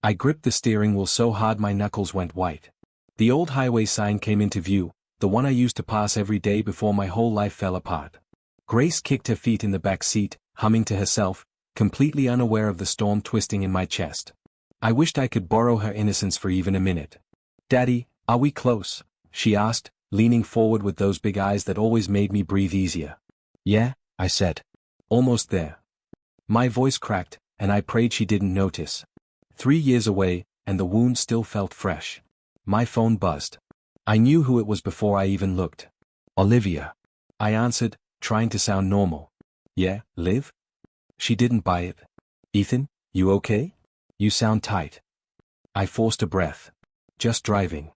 I gripped the steering wheel so hard my knuckles went white. The old highway sign came into view, the one I used to pass every day before my whole life fell apart. Grace kicked her feet in the back seat, humming to herself, completely unaware of the storm twisting in my chest. I wished I could borrow her innocence for even a minute. "Daddy, are we close?" she asked, leaning forward with those big eyes that always made me breathe easier. "Yeah," I said. "Almost there." My voice cracked, and I prayed she didn't notice. 3 years away, and the wound still felt fresh. My phone buzzed. I knew who it was before I even looked. "Olivia." I answered, trying to sound normal. "Yeah, Liv?" She didn't buy it. "Ethan, you okay? You sound tight." I forced a breath. "Just driving."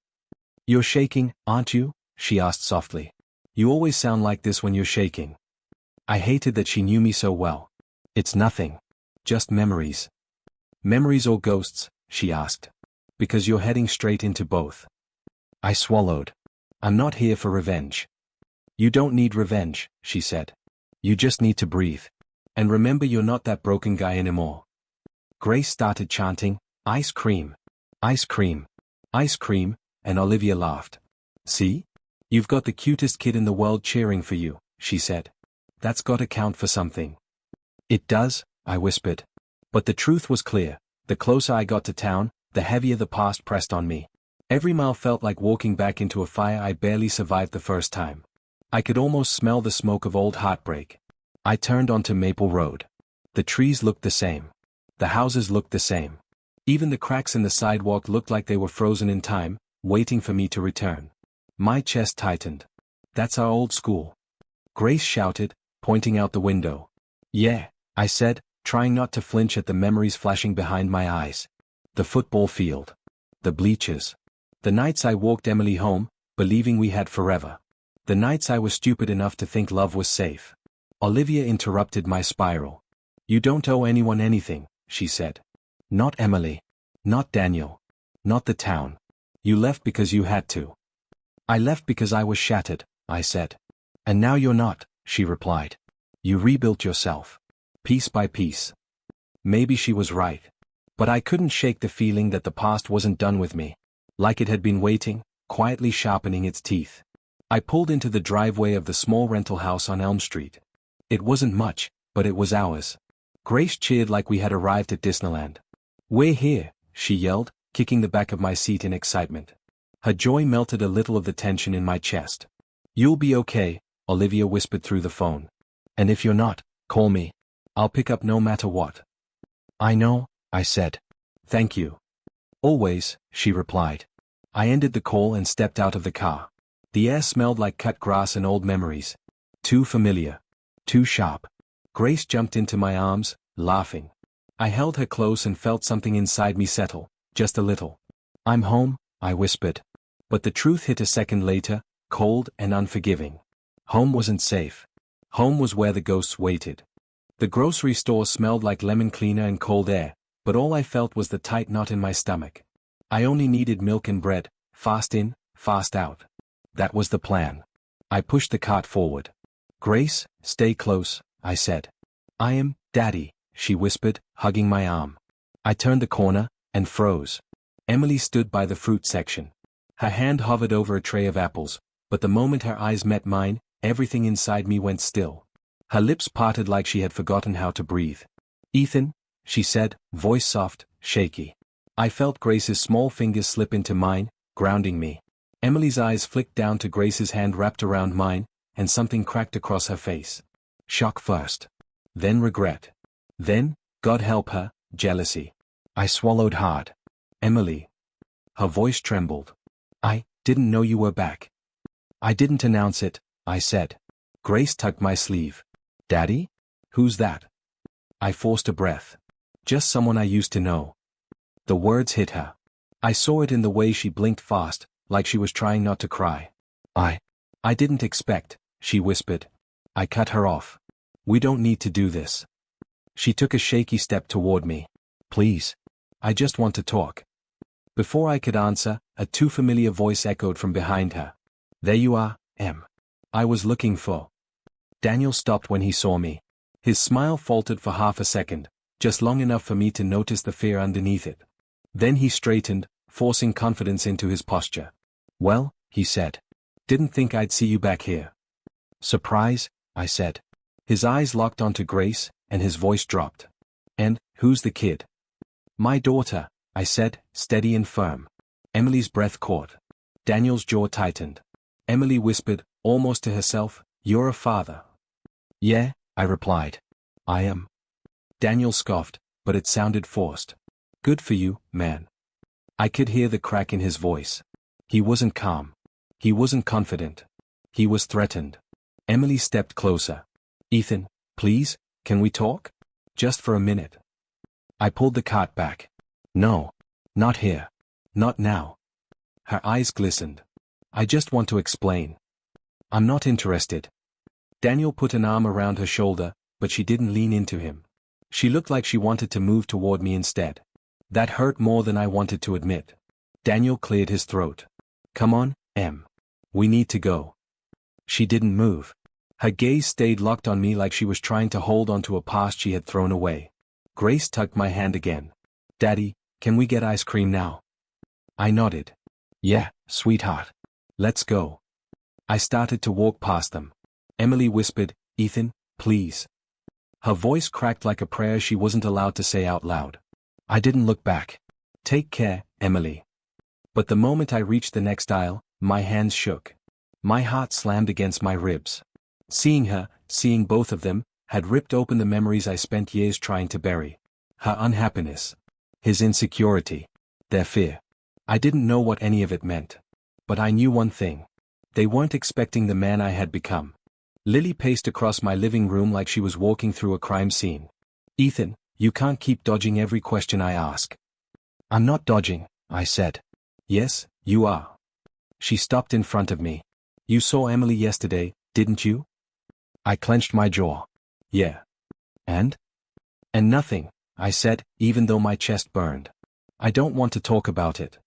"You're shaking, aren't you?" she asked softly. "You always sound like this when you're shaking." I hated that she knew me so well. "It's nothing. Just memories." "Memories or ghosts?" she asked. "Because you're heading straight into both." I swallowed. "I'm not here for revenge." "You don't need revenge," she said. "You just need to breathe. And remember you're not that broken guy anymore." Grace started chanting, "Ice cream. Ice cream. Ice cream," and Olivia laughed. "See? You've got the cutest kid in the world cheering for you," she said. "That's gotta count for something." "It does," I whispered. But the truth was clear. The closer I got to town, the heavier the past pressed on me. Every mile felt like walking back into a fire I barely survived the first time. I could almost smell the smoke of old heartbreak. I turned onto Maple Road. The trees looked the same. The houses looked the same. Even the cracks in the sidewalk looked like they were frozen in time, waiting for me to return. My chest tightened. "That's our old school," Grace shouted, pointing out the window. "Yeah," I said, trying not to flinch at the memories flashing behind my eyes. The football field. The bleachers. The nights I walked Emily home, believing we had forever. The nights I was stupid enough to think love was safe. Olivia interrupted my spiral. "You don't owe anyone anything," she said. "Not Emily. Not Daniel. Not the town. You left because you had to." "I left because I was shattered," I said. "And now you're not," she replied. "You rebuilt yourself. Piece by piece." Maybe she was right. But I couldn't shake the feeling that the past wasn't done with me. Like it had been waiting, quietly sharpening its teeth. I pulled into the driveway of the small rental house on Elm Street. It wasn't much, but it was ours. Grace cheered like we had arrived at Disneyland. "We're here," she yelled, kicking the back of my seat in excitement. Her joy melted a little of the tension in my chest. "You'll be okay," Olivia whispered through the phone. "And if you're not, call me. I'll pick up no matter what." "I know," I said. "Thank you." "Always," she replied. I ended the call and stepped out of the car. The air smelled like cut grass and old memories. Too familiar. Too sharp. Grace jumped into my arms, laughing. I held her close and felt something inside me settle, just a little. "I'm home," I whispered. But the truth hit a second later, cold and unforgiving. Home wasn't safe. Home was where the ghosts waited. The grocery store smelled like lemon cleaner and cold air, but all I felt was the tight knot in my stomach. I only needed milk and bread, fast in, fast out. That was the plan. I pushed the cart forward. "Grace, stay close," I said. "I am, Daddy," she whispered, hugging my arm. I turned the corner, and froze. Emily stood by the fruit section. Her hand hovered over a tray of apples, but the moment her eyes met mine, everything inside me went still. Her lips parted like she had forgotten how to breathe. "Ethan," she said, voice soft, shaky. I felt Grace's small fingers slip into mine, grounding me. Emily's eyes flicked down to Grace's hand wrapped around mine, and something cracked across her face. Shock first. Then regret. Then, God help her, jealousy. I swallowed hard. "Emily." Her voice trembled. "I didn't know you were back." "I didn't announce it," I said. Grace tugged my sleeve. "Daddy? Who's that?" I forced a breath. "Just someone I used to know." The words hit her. I saw it in the way she blinked fast, like she was trying not to cry. I didn't expect," she whispered. I cut her off. "We don't need to do this." She took a shaky step toward me. "Please. I just want to talk." Before I could answer, a too familiar voice echoed from behind her. "There you are, Em. I was looking for." Daniel stopped when he saw me. His smile faltered for half a second, just long enough for me to notice the fear underneath it. Then he straightened, forcing confidence into his posture. Well, he said. Didn't think I'd see you back here. Surprise, I said. His eyes locked onto Grace, and his voice dropped. And, who's the kid? My daughter, I said, steady and firm. Emily's breath caught. Daniel's jaw tightened. Emily whispered, almost to herself, you're a father. Yeah, I replied. I am. Daniel scoffed, but it sounded forced. Good for you, man. I could hear the crack in his voice. He wasn't calm. He wasn't confident. He was threatened. Emily stepped closer. Ethan, please, can we talk? Just for a minute. I pulled the cart back. No. Not here. Not now. Her eyes glistened. I just want to explain. I'm not interested. Daniel put an arm around her shoulder, but she didn't lean into him. She looked like she wanted to move toward me instead. That hurt more than I wanted to admit. Daniel cleared his throat. Come on, Em. We need to go. She didn't move. Her gaze stayed locked on me like she was trying to hold onto a past she had thrown away. Grace tugged my hand again. Daddy, can we get ice cream now? I nodded. Yeah, sweetheart. Let's go. I started to walk past them. Emily whispered, Ethan, please. Her voice cracked like a prayer she wasn't allowed to say out loud. I didn't look back. Take care, Emily. But the moment I reached the next aisle, my hands shook. My heart slammed against my ribs. Seeing her, seeing both of them, had ripped open the memories I spent years trying to bury. Her unhappiness. His insecurity. Their fear. I didn't know what any of it meant. But I knew one thing. They weren't expecting the man I had become. Lily paced across my living room like she was walking through a crime scene. Ethan, you can't keep dodging every question I ask. I'm not dodging, I said. Yes, you are. She stopped in front of me. You saw Emily yesterday, didn't you? I clenched my jaw. Yeah. And? And nothing, I said, even though my chest burned. I don't want to talk about it.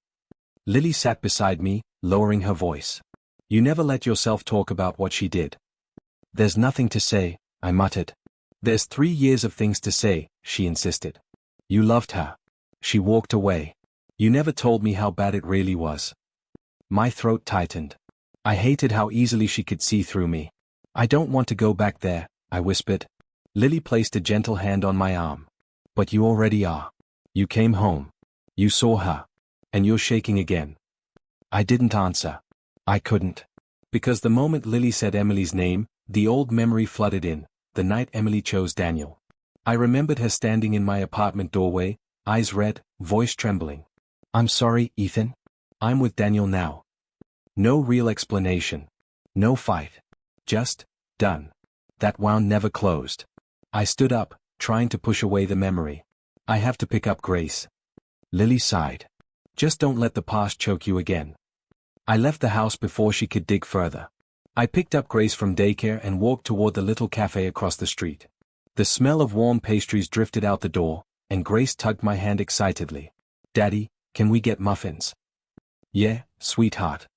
Lily sat beside me, lowering her voice. You never let yourself talk about what she did. There's nothing to say, I muttered. There's 3 years of things to say, she insisted. You loved her. She walked away. You never told me how bad it really was. My throat tightened. I hated how easily she could see through me. I don't want to go back there, I whispered. Lily placed a gentle hand on my arm. But you already are. You came home. You saw her. And you're shaking again. I didn't answer. I couldn't. Because the moment Lily said Emily's name, the old memory flooded in, the night Emily chose Daniel. I remembered her standing in my apartment doorway, eyes red, voice trembling. I'm sorry, Ethan. I'm with Daniel now. No real explanation. No fight. Just, done. That wound never closed. I stood up, trying to push away the memory. I have to pick up Grace. Lily sighed. Just don't let the past choke you again. I left the house before she could dig further. I picked up Grace from daycare and walked toward the little cafe across the street. The smell of warm pastries drifted out the door, and Grace tugged my hand excitedly. Daddy, can we get muffins? Yeah, sweetheart.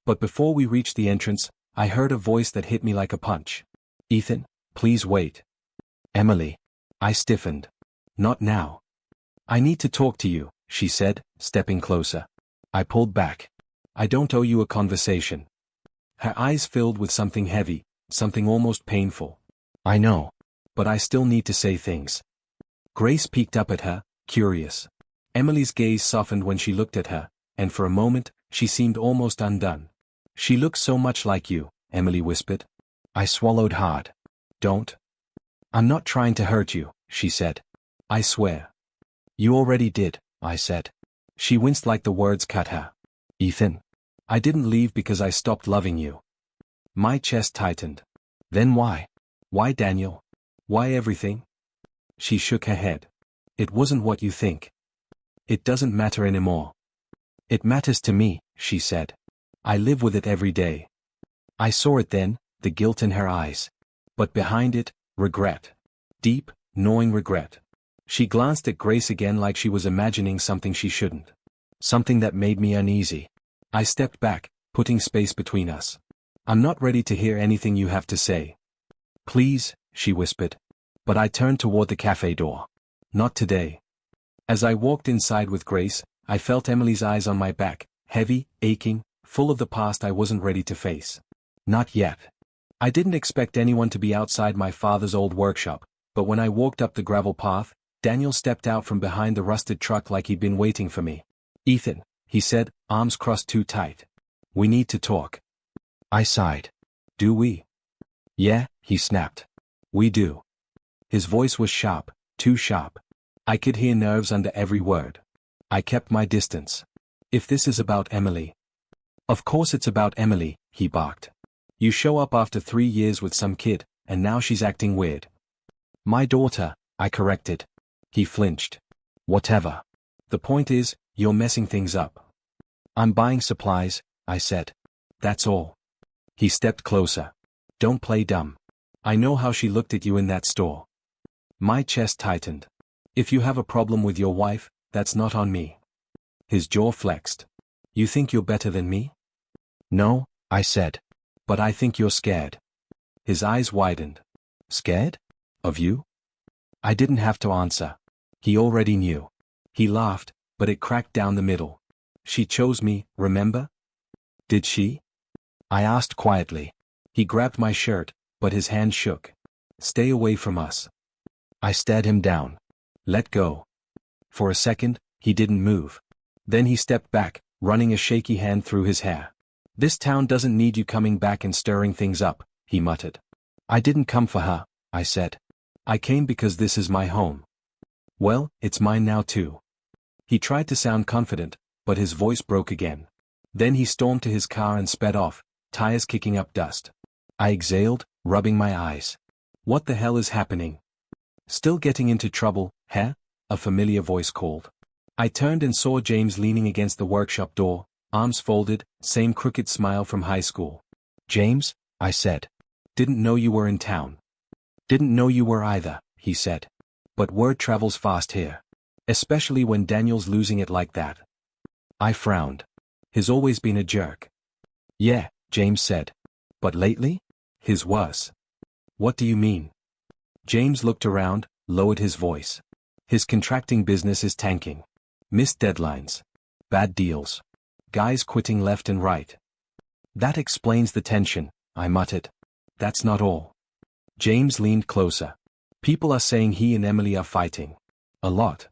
But before we reached the entrance, I heard a voice that hit me like a punch. Ethan, please wait. Emily. I stiffened. Not now. I need to talk to you, she said, stepping closer. I pulled back. I don't owe you a conversation. Her eyes filled with something heavy, something almost painful. I know. But I still need to say things. Grace peeked up at her, curious. Emily's gaze softened when she looked at her, and for a moment, she seemed almost undone. She looks so much like you, Emily whispered. I swallowed hard. Don't. I'm not trying to hurt you, she said. I swear. You already did, I said. She winced like the words cut her. Ethan. I didn't leave because I stopped loving you. My chest tightened. Then why? Why Daniel? Why everything? She shook her head. It wasn't what you think. It doesn't matter anymore. It matters to me, she said. I live with it every day. I saw it then, the guilt in her eyes. But behind it, regret. Deep, gnawing regret. She glanced at Grace again like she was imagining something she shouldn't. Something that made me uneasy. I stepped back, putting space between us. I'm not ready to hear anything you have to say. Please, she whispered. But I turned toward the cafe door. Not today. As I walked inside with Grace, I felt Emily's eyes on my back, heavy, aching, full of the past I wasn't ready to face. Not yet. I didn't expect anyone to be outside my father's old workshop, but when I walked up the gravel path, Daniel stepped out from behind the rusted truck like he'd been waiting for me. "Ethan," he said, arms crossed too tight. "We need to talk." I sighed. "Do we?" "Yeah," he snapped. "We do." His voice was sharp, too sharp. I could hear nerves under every word. I kept my distance. "If this is about Emily." "Of course it's about Emily," he barked. "You show up after 3 years with some kid, and now she's acting weird." "My daughter," I corrected. He flinched. "Whatever. The point is, you're messing things up." "I'm buying supplies," I said. "That's all." He stepped closer. "Don't play dumb. I know how she looked at you in that store." My chest tightened. "If you have a problem with your wife, that's not on me." His jaw flexed. "You think you're better than me?" "No," I said. "But I think you're scared." His eyes widened. "Scared? Of you?" I didn't have to answer. He already knew. He laughed, but it cracked down the middle. "She chose me, remember?" "Did she?" I asked quietly. He grabbed my shirt, but his hand shook. "Stay away from us." I stared him down. "Let go." For a second, he didn't move. Then he stepped back, running a shaky hand through his hair. "This town doesn't need you coming back and stirring things up," he muttered. "I didn't come for her," I said. "I came because this is my home." "Well, it's mine now too." He tried to sound confident, but his voice broke again. Then he stormed to his car and sped off, tires kicking up dust. I exhaled, rubbing my eyes. What the hell is happening? "Still getting into trouble, huh?" a familiar voice called. I turned and saw James leaning against the workshop door, arms folded, same crooked smile from high school. "James," I said. "Didn't know you were in town." "Didn't know you were either," he said. "But word travels fast here. Especially when Daniel's losing it like that." I frowned. "He's always been a jerk." "Yeah," James said. "But lately? His worse." "What do you mean?" James looked around, lowered his voice. "His contracting business is tanking. Missed deadlines. Bad deals. Guys quitting left and right." "That explains the tension," I muttered. "That's not all." James leaned closer. "People are saying he and Emily are fighting. A lot."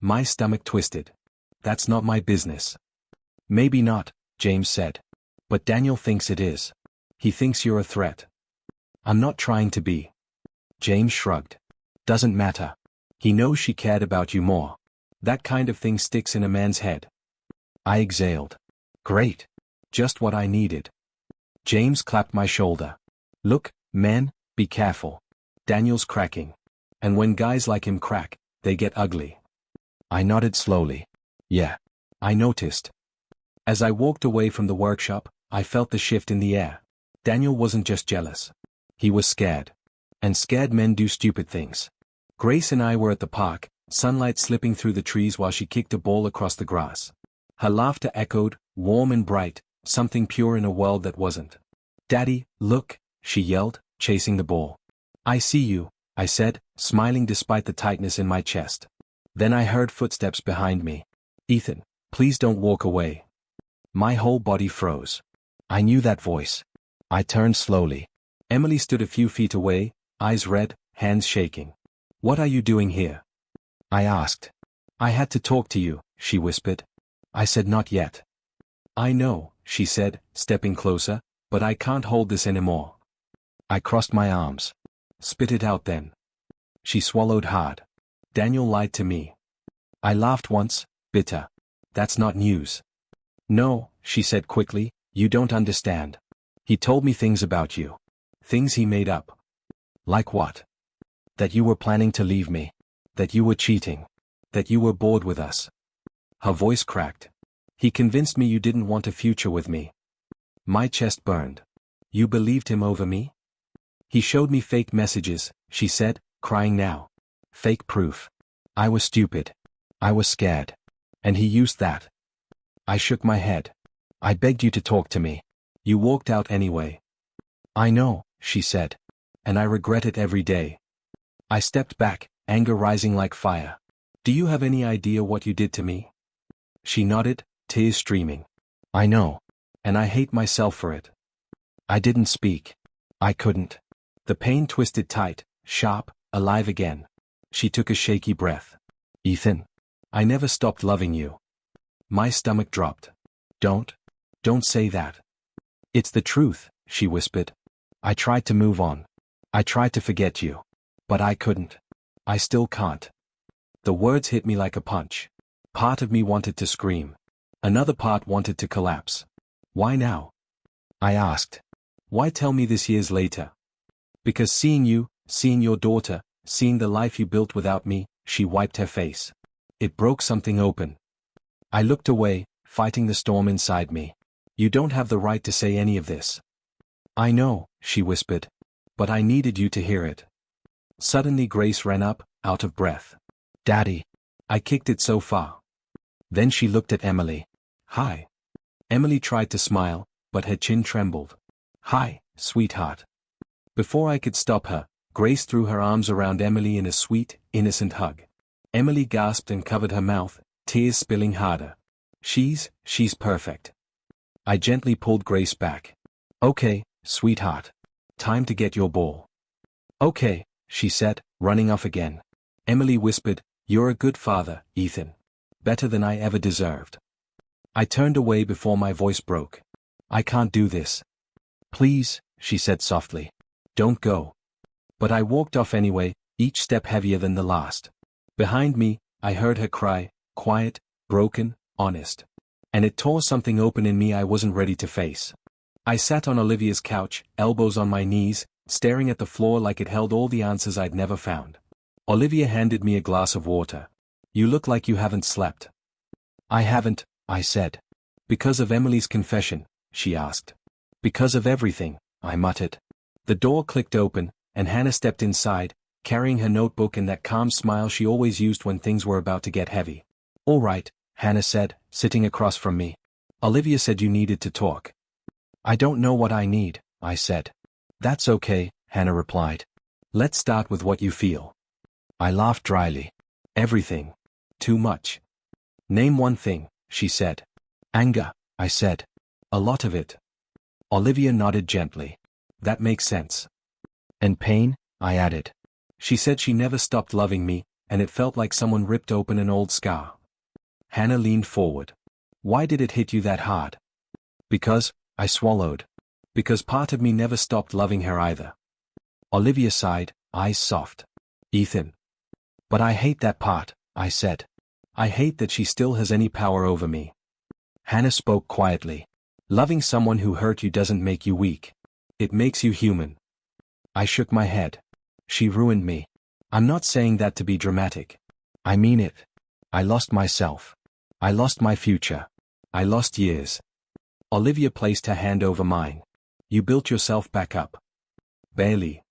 My stomach twisted. "That's not my business." "Maybe not," James said. "But Daniel thinks it is. He thinks you're a threat." "I'm not trying to be." James shrugged. "Doesn't matter. He knows she cared about you more. That kind of thing sticks in a man's head." I exhaled. "Great. Just what I needed." James clapped my shoulder. "Look, man, be careful. Daniel's cracking. And when guys like him crack, they get ugly." I nodded slowly. "Yeah. I noticed." As I walked away from the workshop, I felt the shift in the air. Daniel wasn't just jealous. He was scared. And scared men do stupid things. Grace and I were at the park, sunlight slipping through the trees while she kicked a ball across the grass. Her laughter echoed, warm and bright, something pure in a world that wasn't. "Daddy, look," she yelled, chasing the ball. "I see you," I said, smiling despite the tightness in my chest. Then I heard footsteps behind me. "Ethan, please don't walk away." My whole body froze. I knew that voice. I turned slowly. Emily stood a few feet away, eyes red, hands shaking. "What are you doing here?" I asked. "I had to talk to you," she whispered. I said not yet. "I know," she said, stepping closer, "but I can't hold this anymore." I crossed my arms. "Spit it out then." She swallowed hard. "Daniel lied to me." I laughed once, bitter. "That's not news." "No," she said quickly, "you don't understand. He told me things about you. Things he made up." "Like what?" "That you were planning to leave me. That you were cheating. That you were bored with us." Her voice cracked. "He convinced me you didn't want a future with me." My chest burned. "You believed him over me?" "He showed me fake messages," she said, crying now. "Fake proof. I was stupid. I was scared. And he used that." I shook my head. "I begged you to talk to me. You walked out anyway." "I know," she said. "And I regret it every day." I stepped back, anger rising like fire. Do you have any idea what you did to me? She nodded, tears streaming. I know. And I hate myself for it. I didn't speak. I couldn't. The pain twisted tight, sharp, alive again. She took a shaky breath. Ethan. I never stopped loving you. My stomach dropped. Don't say that. It's the truth, she whispered. I tried to move on. I tried to forget you. But I couldn't. I still can't. The words hit me like a punch. Part of me wanted to scream. Another part wanted to collapse. Why now? I asked. Why tell me this years later? Because seeing you, seeing your daughter, seeing the life you built without me, she wiped her face. It broke something open. I looked away, fighting the storm inside me. You don't have the right to say any of this. I know, she whispered. But I needed you to hear it. Suddenly Grace ran up, out of breath. Daddy. I kicked it so far. Then she looked at Emily. Hi. Emily tried to smile, but her chin trembled. Hi, sweetheart. Before I could stop her, Grace threw her arms around Emily in a sweet, innocent hug. Emily gasped and covered her mouth, tears spilling harder. She's perfect. I gently pulled Grace back. Okay, sweetheart. Time to get your ball. Okay, she said, running off again. Emily whispered, You're a good father, Ethan. Better than I ever deserved. I turned away before my voice broke. I can't do this. Please, she said softly. Don't go. But I walked off anyway, each step heavier than the last. Behind me, I heard her cry, quiet, broken, honest. And it tore something open in me I wasn't ready to face. I sat on Olivia's couch, elbows on my knees, staring at the floor like it held all the answers I'd never found. Olivia handed me a glass of water. You look like you haven't slept. I haven't, I said. Because of Emily's confession, she asked. Because of everything, I muttered. The door clicked open, and Hannah stepped inside, carrying her notebook and that calm smile she always used when things were about to get heavy. All right, Hannah said, sitting across from me. Olivia said you needed to talk. I don't know what I need, I said. That's okay, Hannah replied. Let's start with what you feel. I laughed dryly. Everything. Too much. Name one thing, she said. Anger, I said. A lot of it. Olivia nodded gently. That makes sense. And pain, I added. She said she never stopped loving me, and it felt like someone ripped open an old scar. Hannah leaned forward. Why did it hit you that hard? Because, I swallowed. Because part of me never stopped loving her either. Olivia sighed, eyes soft. Ethan. But I hate that part, I said. I hate that she still has any power over me. Hannah spoke quietly. Loving someone who hurt you doesn't make you weak. It makes you human. I shook my head. She ruined me. I'm not saying that to be dramatic. I mean it. I lost myself. I lost my future. I lost years. Olivia placed her hand over mine. You built yourself back up. Barely.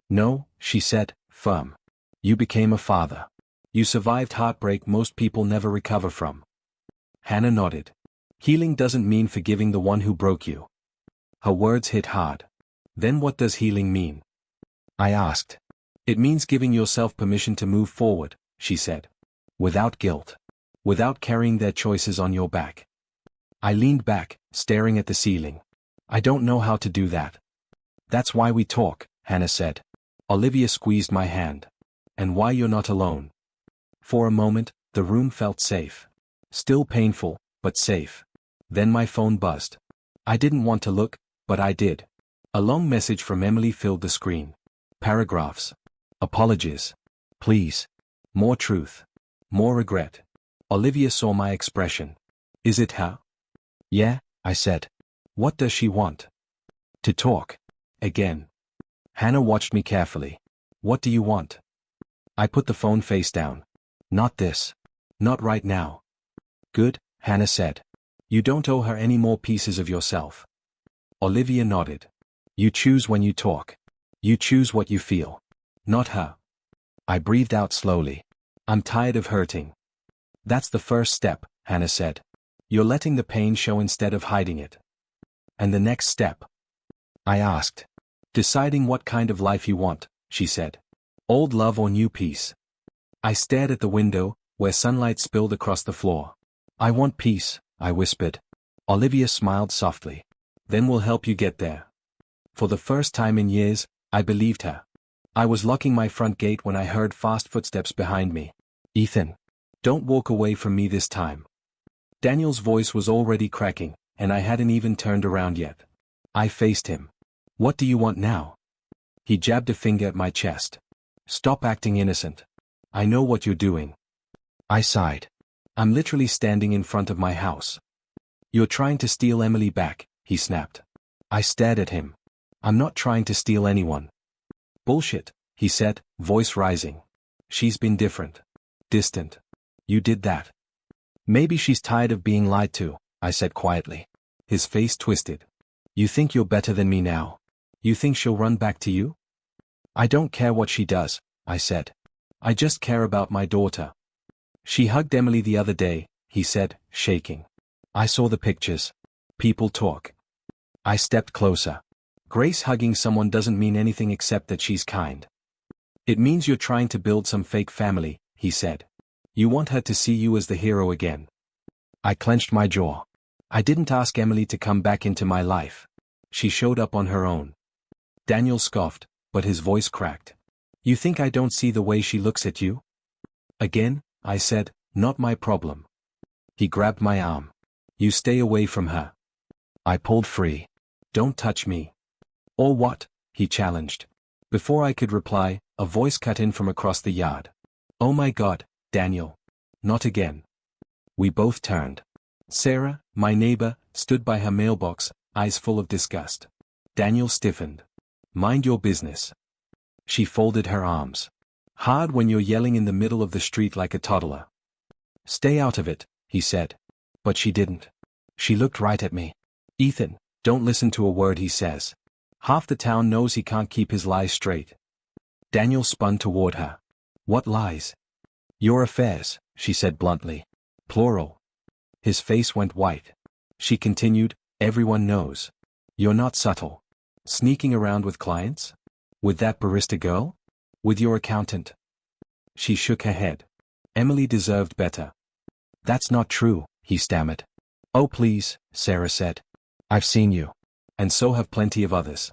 No, she said, firm. You became a father. You survived heartbreak most people never recover from. Hannah nodded. Healing doesn't mean forgiving the one who broke you. Her words hit hard. Then what does healing mean? I asked. It means giving yourself permission to move forward, she said. Without guilt. Without carrying their choices on your back. I leaned back, staring at the ceiling. I don't know how to do that. That's why we talk, Hannah said. Olivia squeezed my hand. And why you're not alone. For a moment, the room felt safe. Still painful, but safe. Then my phone buzzed. I didn't want to look, but I did. A long message from Emily filled the screen. Paragraphs. Apologies. Please. More truth. More regret. Olivia saw my expression. Is it her? Yeah, I said. What does she want? To talk. Again. Hannah watched me carefully. What do you want? I put the phone face down. Not this. Not right now. Good, Hannah said. You don't owe her any more pieces of yourself. Olivia nodded. You choose when you talk. You choose what you feel. Not her. I breathed out slowly. I'm tired of hurting. That's the first step, Hannah said. You're letting the pain show instead of hiding it. And the next step? I asked. Deciding what kind of life you want, she said. Old love or new peace. I stared at the window, where sunlight spilled across the floor. I want peace, I whispered. Olivia smiled softly. Then we'll help you get there. For the first time in years, I believed her. I was locking my front gate when I heard fast footsteps behind me. Ethan, don't walk away from me this time. Daniel's voice was already cracking, and I hadn't even turned around yet. I faced him. What do you want now? He jabbed a finger at my chest. Stop acting innocent. I know what you're doing. I sighed. I'm literally standing in front of my house. You're trying to steal Emily back, he snapped. I stared at him. I'm not trying to steal anyone. Bullshit, he said, voice rising. She's been different. Distant. You did that. Maybe she's tired of being lied to, I said quietly. His face twisted. You think you're better than me now? You think she'll run back to you? I don't care what she does, I said. I just care about my daughter. She hugged Emily the other day, he said, shaking. I saw the pictures. People talk. I stepped closer. Grace hugging someone doesn't mean anything except that she's kind. It means you're trying to build some fake family, he said. You want her to see you as the hero again. I clenched my jaw. I didn't ask Emily to come back into my life. She showed up on her own. Daniel scoffed, but his voice cracked. You think I don't see the way she looks at you? Again, I said, not my problem. He grabbed my arm. You stay away from her. I pulled free. Don't touch me. Or what? He challenged. Before I could reply, a voice cut in from across the yard. Oh my God, Daniel. Not again. We both turned. Sarah, my neighbor, stood by her mailbox, eyes full of disgust. Daniel stiffened. Mind your business. She folded her arms. Hard when you're yelling in the middle of the street like a toddler. Stay out of it, he said. But she didn't. She looked right at me. Ethan, don't listen to a word he says. Half the town knows he can't keep his lies straight. Daniel spun toward her. What lies? Your affairs, she said bluntly. Plural. His face went white. She continued, everyone knows. You're not subtle. Sneaking around with clients? With that barista girl? With your accountant? She shook her head. Emily deserved better. That's not true, he stammered. Oh please, Sarah said. I've seen you. And so have plenty of others.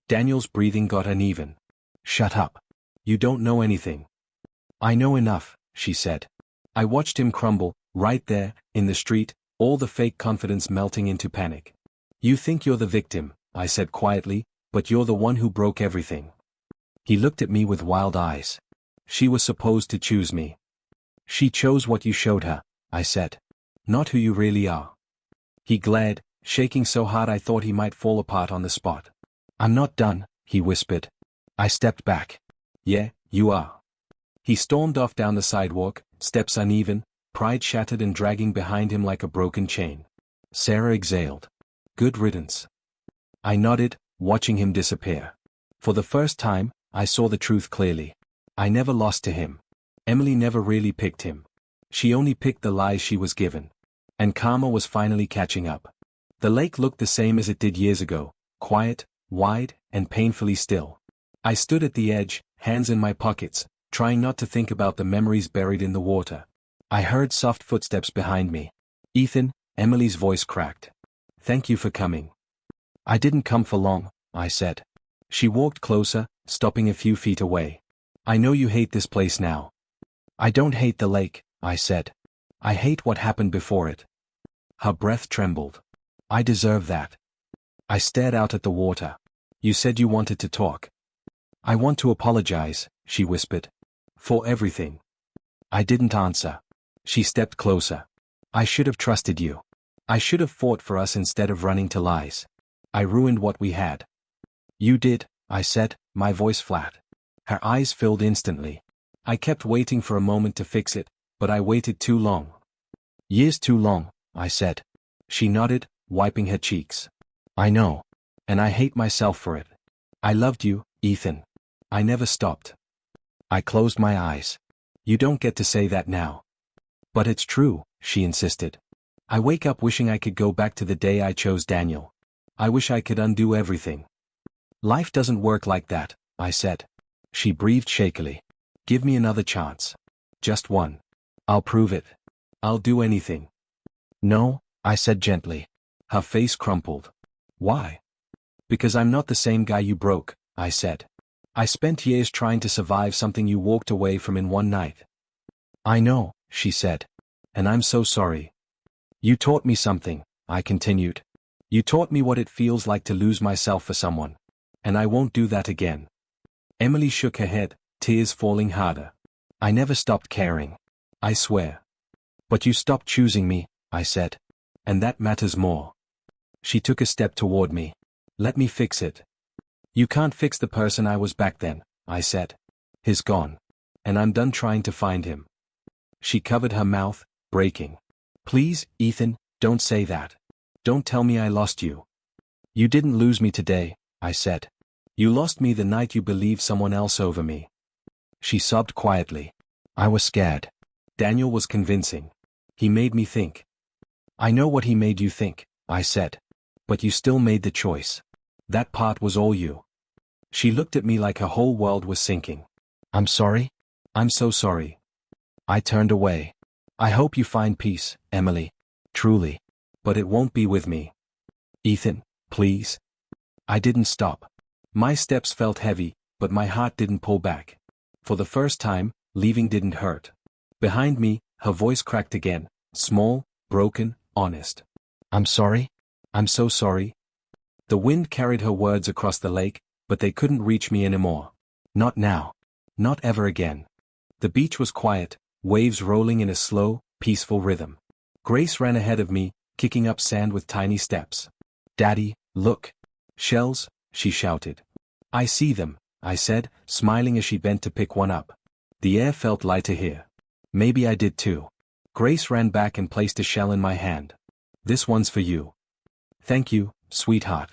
Daniel's breathing got uneven. Shut up. You don't know anything. I know enough, she said. I watched him crumble, right there, in the street, all the fake confidence melting into panic. You think you're the victim, I said quietly, but you're the one who broke everything. He looked at me with wild eyes. She was supposed to choose me. She chose what you showed her, I said. Not who you really are. He glared, shaking so hard I thought he might fall apart on the spot. I'm not done, he whispered. I stepped back. Yeah, you are. He stormed off down the sidewalk, steps uneven, pride shattered and dragging behind him like a broken chain. Sarah exhaled. Good riddance. I nodded, watching him disappear. For the first time, I saw the truth clearly. I never lost to him. Emily never really picked him. She only picked the lies she was given. And karma was finally catching up. The lake looked the same as it did years ago, quiet, wide, and painfully still. I stood at the edge, hands in my pockets, trying not to think about the memories buried in the water. I heard soft footsteps behind me. Ethan, Emily's voice cracked. Thank you for coming. I didn't come for long, I said. She walked closer, stopping a few feet away. I know you hate this place now. I don't hate the lake, I said. I hate what happened before it. Her breath trembled. I deserve that. I stared out at the water. You said you wanted to talk. I want to apologize, she whispered. For everything. I didn't answer. She stepped closer. I should have trusted you. I should have fought for us instead of running to lies. I ruined what we had. You did, I said, my voice flat. Her eyes filled instantly. I kept waiting for a moment to fix it, but I waited too long. Years too long, I said. She nodded, wiping her cheeks. I know. And I hate myself for it. I loved you, Ethan. I never stopped. I closed my eyes. You don't get to say that now. But it's true, she insisted. I wake up wishing I could go back to the day I chose Daniel. I wish I could undo everything. Life doesn't work like that, I said. She breathed shakily. Give me another chance. Just one. I'll prove it. I'll do anything. No, I said gently. Her face crumpled. Why? Because I'm not the same guy you broke, I said. I spent years trying to survive something you walked away from in one night. I know, she said. And I'm so sorry. You taught me something, I continued. You taught me what it feels like to lose myself for someone. And I won't do that again. Emily shook her head, tears falling harder. I never stopped caring. I swear. But you stopped choosing me, I said. And that matters more. She took a step toward me. Let me fix it. You can't fix the person I was back then, I said. He's gone. And I'm done trying to find him. She covered her mouth, breaking. Please, Ethan, don't say that. Don't tell me I lost you. You didn't lose me today, I said. You lost me the night you believed someone else over me. She sobbed quietly. I was scared. Daniel was convincing. He made me think. I know what he made you think, I said. But you still made the choice. That part was all you. She looked at me like her whole world was sinking. I'm sorry? I'm so sorry. I turned away. I hope you find peace, Emily. Truly. But it won't be with me. Ethan, please. I didn't stop. My steps felt heavy, but my heart didn't pull back. For the first time, leaving didn't hurt. Behind me, her voice cracked again, small, broken, honest. I'm sorry? I'm so sorry. The wind carried her words across the lake, but they couldn't reach me anymore. Not now. Not ever again. The beach was quiet, waves rolling in a slow, peaceful rhythm. Grace ran ahead of me, kicking up sand with tiny steps. Daddy, look. Shells, she shouted. I see them, I said, smiling as she bent to pick one up. The air felt lighter here. Maybe I did too. Grace ran back and placed a shell in my hand. This one's for you. Thank you, sweetheart.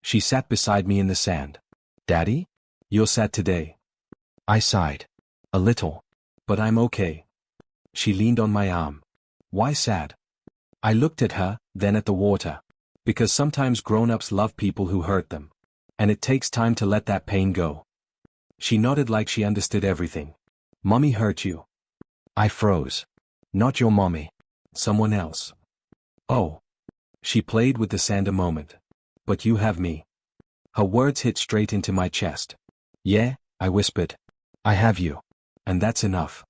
She sat beside me in the sand. Daddy? You're sad today. I sighed. A little. But I'm okay. She leaned on my arm. Why sad? I looked at her, then at the water. Because sometimes grown-ups love people who hurt them. And it takes time to let that pain go. She nodded like she understood everything. Mommy hurt you. I froze. Not your mommy. Someone else. Oh. She played with the sand a moment. But you have me. Her words hit straight into my chest. Yeah, I whispered. I have you. And that's enough.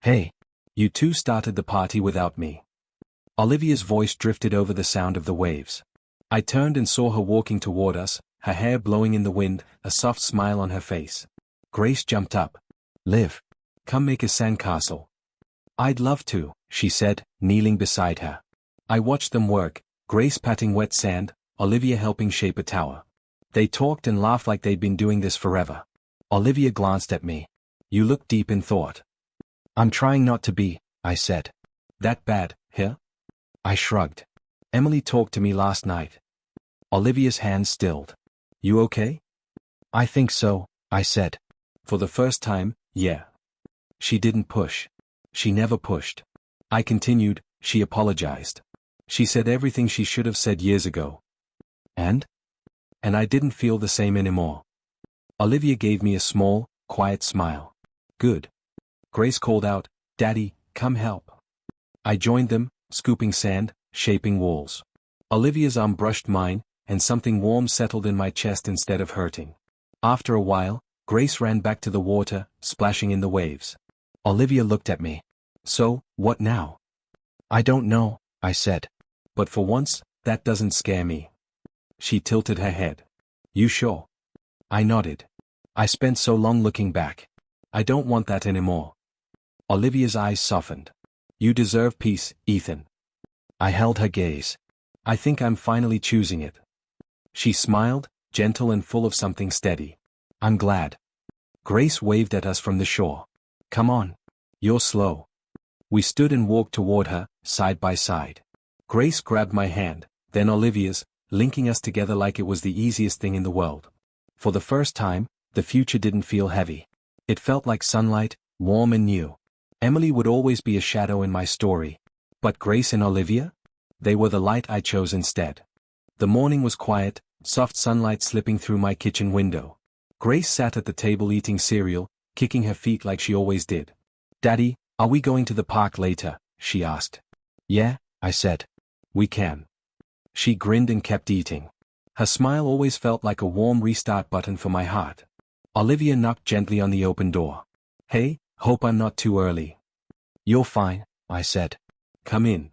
Hey. You two started the party without me. Olivia's voice drifted over the sound of the waves. I turned and saw her walking toward us, her hair blowing in the wind, a soft smile on her face. Grace jumped up. Liv. Come make a sandcastle. I'd love to, she said, kneeling beside her. I watched them work, Grace patting wet sand, Olivia helping shape a tower. They talked and laughed like they'd been doing this forever. Olivia glanced at me. You look deep in thought. I'm trying not to be, I said. That bad, here? I shrugged. Emily talked to me last night. Olivia's hand stilled. You okay? I think so, I said. For the first time, yeah. She didn't push. She never pushed. I continued, she apologized. She said everything she should have said years ago. And? And I didn't feel the same anymore. Olivia gave me a small, quiet smile. Good. Grace called out, Daddy, come help. I joined them, scooping sand, shaping walls. Olivia's arm brushed mine, and something warm settled in my chest instead of hurting. After a while, Grace ran back to the water, splashing in the waves. Olivia looked at me. So, what now? I don't know, I said. But for once, that doesn't scare me. She tilted her head. You sure? I nodded. I spent so long looking back. I don't want that anymore. Olivia's eyes softened. You deserve peace, Ethan. I held her gaze. I think I'm finally choosing it. She smiled, gentle and full of something steady. I'm glad. Grace waved at us from the shore. Come on. You're slow. We stood and walked toward her, side by side. Grace grabbed my hand, then Olivia's, linking us together like it was the easiest thing in the world. For the first time, the future didn't feel heavy. It felt like sunlight, warm and new. Emily would always be a shadow in my story. But Grace and Olivia? They were the light I chose instead. The morning was quiet, soft sunlight slipping through my kitchen window. Grace sat at the table eating cereal, kicking her feet like she always did. Daddy, Are we going to the park later? She asked. Yeah, I said. We can. She grinned and kept eating. Her smile always felt like a warm restart button for my heart. Olivia knocked gently on the open door. Hey, hope I'm not too early. You're fine, I said. Come in.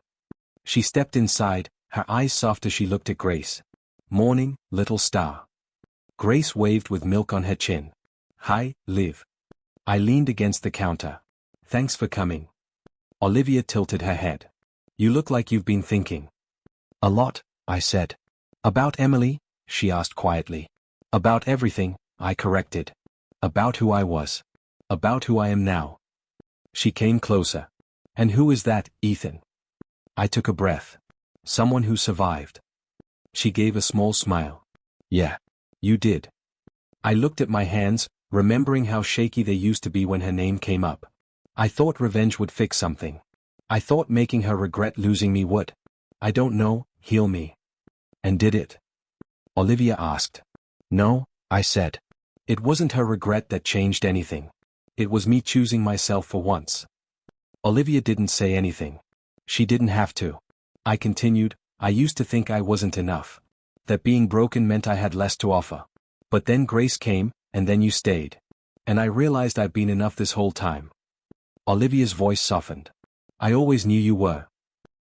She stepped inside, her eyes soft as she looked at Grace. Morning, little star. Grace waved with milk on her chin. Hi, Liv. I leaned against the counter. Thanks for coming. Olivia tilted her head. You look like you've been thinking. A lot, I said. About Emily? She asked quietly. About everything, I corrected. About who I was. About who I am now. She came closer. And who is that, Ethan? I took a breath. Someone who survived. She gave a small smile. Yeah. You did. I looked at my hands, remembering how shaky they used to be when her name came up. I thought revenge would fix something. I thought making her regret losing me would. I don't know, heal me. And did it? Olivia asked. No, I said. It wasn't her regret that changed anything. It was me choosing myself for once. Olivia didn't say anything. She didn't have to. I continued, I used to think I wasn't enough. That being broken meant I had less to offer. But then Grace came, and then you stayed. And I realized I'd been enough this whole time. Olivia's voice softened. I always knew you were.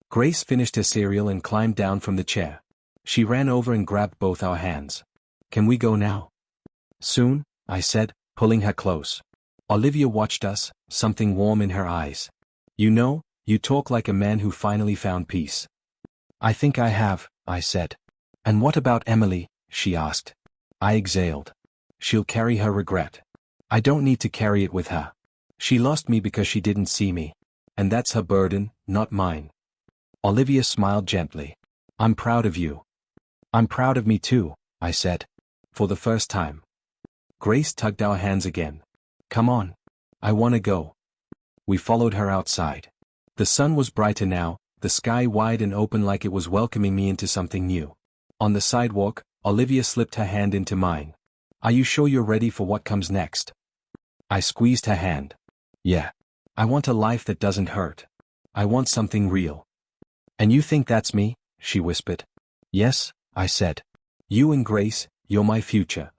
Grace finished her cereal and climbed down from the chair. She ran over and grabbed both our hands. Can we go now? Soon, I said, pulling her close. Olivia watched us, something warm in her eyes. You know, you talk like a man who finally found peace. I think I have, I said. And what about Emily? She asked. I exhaled. She'll carry her regret. I don't need to carry it with her. She lost me because she didn't see me. And that's her burden, not mine. Olivia smiled gently. I'm proud of you. I'm proud of me too, I said. For the first time. Grace tugged our hands again. Come on. I want to go. We followed her outside. The sun was brighter now, the sky wide and open like it was welcoming me into something new. On the sidewalk, Olivia slipped her hand into mine. Are you sure you're ready for what comes next? I squeezed her hand. Yeah. I want a life that doesn't hurt. I want something real. And you think that's me? She whispered. Yes, I said. You and Grace, you're my future.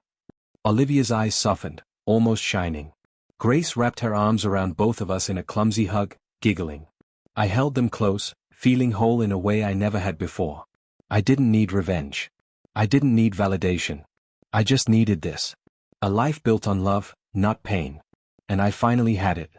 Olivia's eyes softened, almost shining. Grace wrapped her arms around both of us in a clumsy hug, giggling. I held them close, feeling whole in a way I never had before. I didn't need revenge. I didn't need validation. I just needed this. A life built on love, not pain. And I finally had it.